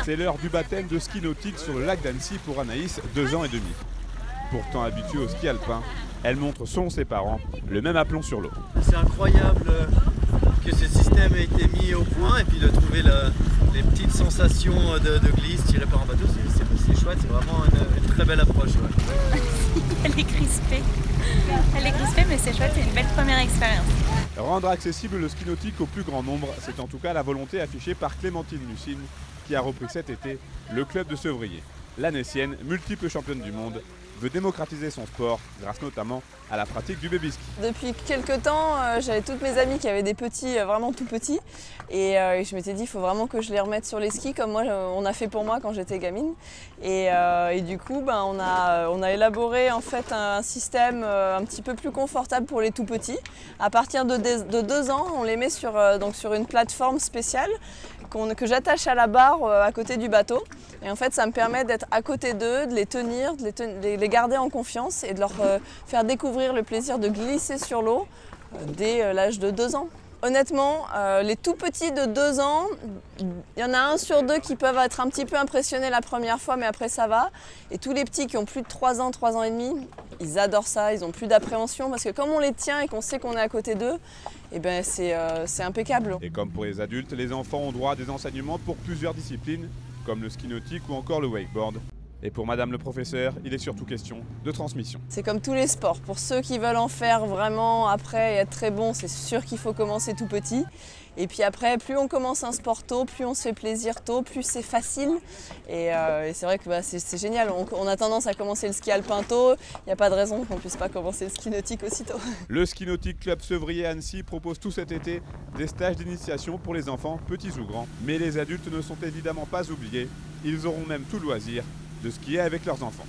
C'est l'heure du baptême de ski nautique sur le lac d'Annecy pour Anaïs, 2 ans et demi. Pourtant habituée au ski alpin, elle montre selon ses parents le même aplomb sur l'eau. C'est incroyable que ce système ait été mis au point et puis de trouver les petites sensations de glisse tirées par un bateau, c'est chouette, c'est vraiment une très belle approche. Ouais. Elle est crispée. Elle est crispée, mais c'est chouette, c'est une belle première expérience. Rendre accessible le ski nautique au plus grand nombre, c'est en tout cas la volonté affichée par Clémentine Lucine, qui a repris cet été le club de Sevrier. L'Annécienne, multiple championne du monde, veut démocratiser son sport grâce notamment à la pratique du baby ski. Depuis quelques temps, j'avais toutes mes amies qui avaient des petits, vraiment tout petits. Et je m'étais dit, il faut vraiment que je les remette sur les skis, comme moi, on a fait pour moi quand j'étais gamine. Et du coup, on a élaboré en fait un système un petit peu plus confortable pour les tout petits. À partir de 2 ans, on les met sur une plateforme spéciale que j'attache à la barre à côté du bateau. Et en fait, ça me permet d'être à côté d'eux, de les tenir, de les garder en confiance et de leur faire découvrir le plaisir de glisser sur l'eau dès l'âge de 2 ans. Honnêtement, les tout petits de 2 ans, il y en a 1 sur 2 qui peuvent être un petit peu impressionnés la première fois, mais après ça va. Et tous les petits qui ont plus de 3 ans, 3 ans et demi, ils adorent ça, ils n'ont plus d'appréhension parce que comme on les tient et qu'on sait qu'on est à côté d'eux, eh ben c'est impeccable. Et comme pour les adultes, les enfants ont droit à des enseignements pour plusieurs disciplines, comme le ski nautique ou encore le wakeboard. Et pour Madame le professeur, il est surtout question de transmission. C'est comme tous les sports. Pour ceux qui veulent en faire vraiment après et être très bon, c'est sûr qu'il faut commencer tout petit. Et puis après, plus on commence un sport tôt, plus on se fait plaisir tôt, plus c'est facile. Et c'est vrai que c'est génial. On a tendance à commencer le ski alpin tôt. Il n'y a pas de raison qu'on ne puisse pas commencer le ski nautique aussitôt. Le Ski Nautique Club Sevrier à Annecy propose tout cet été des stages d'initiation pour les enfants, petits ou grands. Mais les adultes ne sont évidemment pas oubliés. Ils auront même tout loisir de skier avec leurs enfants.